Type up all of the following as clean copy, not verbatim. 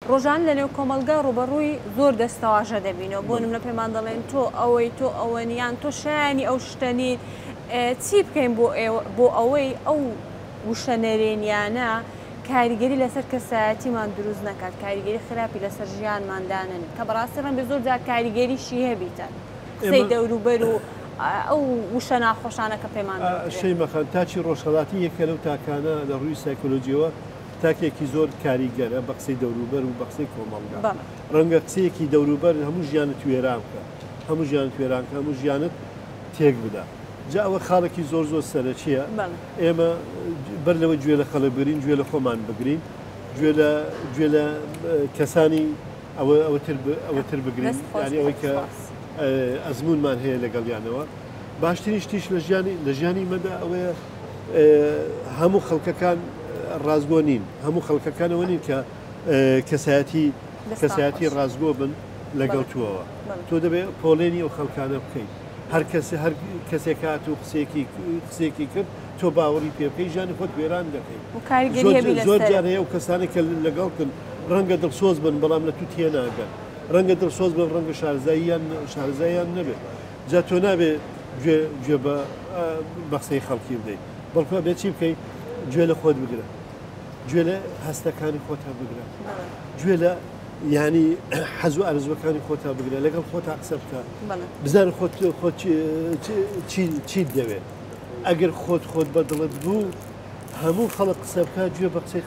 ڕۆژان لە نێو کۆمەلگا ڕوبەڕووی زۆر دەستەواژە دەبینەوە بۆ نمونە پێمان دەڵێن تۆ ئەوەی تۆ ئەوەنیان تۆ شایانی ئەو شتەنیت چی بکەین بۆ ئەوەی ئەو وشەنەرێنیانە کاریگەری لەسەر کەسایەتیمان دروست نەکات کاریگەری خراپی لەسەر ژیانماندانن کە بەڕاستی ڕەن بێ زۆر جار کاریگەریشی هەبیتە قسەی دەوروبەر و ئەو وشە ناخۆشانە کە پێمان شەی مەخەن تاچی ڕۆژهەڵاتی یەکە لەو تاکانە لە ڕووی سایکۆلۆجیەوە تاکێکی زۆر کاریگەرە بە قسەی دەوروبەر و بە قسەی کۆمەڵگا ڕەنگە قسەیەکی دەوروبەر هەموو ژیانت وێران بکە هەموو ژیانت وێران کە هەموو ژیانت تێک بدە جا ئەوە خاڵێکی زۆر زۆر سەرەکیە ئێمە بەر لەوە گوێ لە خەڵک بگرین گوێ لە خۆمان بگرین گوێ لە کەسانی ئەوەتر بگرین ینی ئەوەی کە ئەزمونمان هەیە لەگەڵیانەوە باشترین شتیش لە ژیانی مەدا ئەوەیە هەموو خەڵکەکان ڕازگۆ نین هەموو خەڵکەکانەوە نین کە کەسایەتی ڕازگۆ بن لەگەڵ توەوە تۆ دەبێت پۆلێنی ئەو خەڵکانە بکەیت هەر کەسێک هات و قسێکی کرد تۆ باوەڕی پێ بکەی ژیانی خۆت وێران دەکەیت زۆر جار هەیە و کەسانی کە لەگەڵکن ڕەنگە دڵسۆز بن بەڵام لە تو تێناگەن ڕەنگە دڵسۆز بن ڕەنگە شارزاییان نەبێت جا تۆ نابێت گوێ بە قسەی خەڵکی بدەیت بەڵکو بێت چی بکەیت گوێ لە خۆت بگرە گوێ لە هەستەکانی خۆتا بگرە گوێ لە ینی حەز و ئارزوەکانی خۆتا بگرە لەگەڵ خۆتا قسە بکە بزانە خۆت چیت دەوێت ئەگەر خۆت بە دڵت بوو هەموو خەڵک قسە بکە گوێ بە قسەی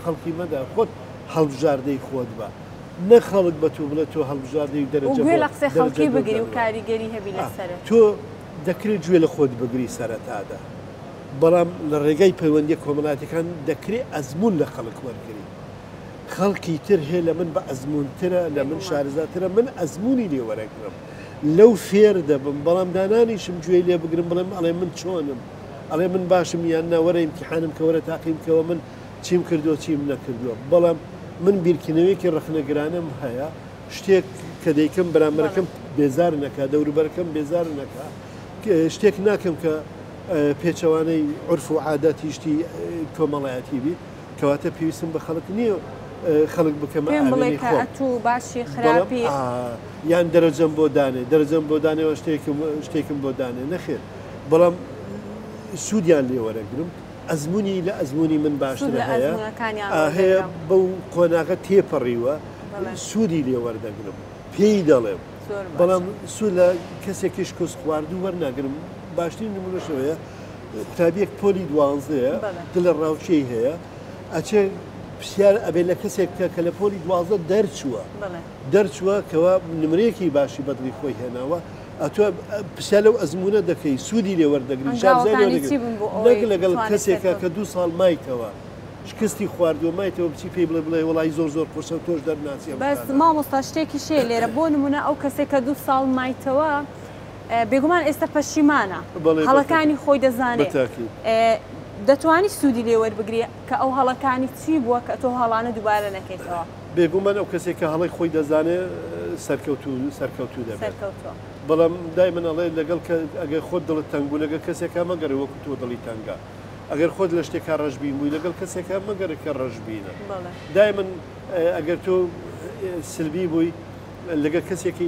خەڵکی مەدا خۆت هەڵبژاردەی خۆت بە نە خەڵک بە تۆ بڵێت تۆ هەڵبژاردەی و دەرەجە گوێ لە قسەی خەڵکی بگری و کاریگەری هەبی لەسەر تۆ دەکرێت گوێ لە خۆت بگری سەرەتادا بەڵام لە ڕێگەی پەیوەندی کۆمەڵاتەکان دەکرێت ئەزمون لە خەڵک وەرگری خەڵکی تر هەیە لە من بە ئەزمونترە لە من شارزاترە من ئەزمونی لێ وەرەگرم لەو فێر دەبم بەڵام دانانیشم گوێی لێ بگرم بڵێم ئەڵێ من چۆنم ئەڵێ من باشم یان ناوەرە ئیمتیحانم کە وەرە تاقیمکەوە من چیم کردووە چیم نەکردووە بەڵام من بیرکردنەوەیەکی ڕخنەگرانم هەیە شتێک کە دەیکەم بەرامبەرەکەم بێزار نەکا دەوروبەرەکەم بێزار نەکا شتێک ناکەم کە پێچەوانەی عرف و عادەتی شتی کۆمەڵایەتی بیت کەواتە پێویستم بە خەڵک نییە خەڵک بکەمە تو باشی خراپی یان دەرەجەم بۆ دانێەوە شتێکم بۆ دانێ نەخێر بەڵام سوودیان لێ وەرەگرم ئەزمموی لە ئەزمموی من باشتر هەیە بەو قۆناغە تێپەڕیوە سوودی لێ وەردەگرم پێی دەڵێم بەڵام سوود لە کەسێکیش کۆست خواردو وەرناگرم باشترین نمونەشەوەیە قوتابیەک پۆلی 12 دلە ڕاوچەی هەیە ئەچێ پرسیار ئەبێ لە کەسێک کە لە پۆلی 12 دەرچووە کەوا نمرەیەکی باشی بەدڵی خۆی هێناوە ئەتۆ پرسیار لەو ئەزمونە دەکەی سوودی لێ وەردەگری نەک لەگەڵ کەسێکە کە 2 ساڵ مایتەوە شکستی خواردووە مایتەوە بچی پێی بڵێ وڵی زۆر خۆشە تۆش دەرناسی بەس مامۆستا شتێکی شێ لێرە بۆ نمونە ئەو کەسێک کە 2 ساڵ مایتەوە بێگومان ئێستا پەشیمانە هەڵەکانی خۆی دەزانێت دەتوانی سوودی لێ وەربگری کە ئەو هەڵەکانی چی بووە کە تۆ هەڵانە دووبارە نەکەیتەوە بێگومان ئەو کەسێک کە هەڵی خۆی دەزانێت سەرکەوتوو دەبێت بەڵام دای من ئەڵێ لەگەڵ ئەگەر خۆت دڵت تەنگبوو لەگەڵ کەسێکا مەگەڕێ وەکو تۆ دڵی تەنگا ئەگەر خۆت لە شتێکا ڕەشبین بووی لەگەڵ کەسێکا مەگەڕێ کە ڕەشبینە دای من ئەگەر تۆ سلبی بووی لەگەڵ کەسێکی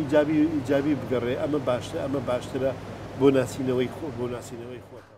ئیجابی بگەڕێ ئەمە باشترە بۆ ناسینەوەی خۆت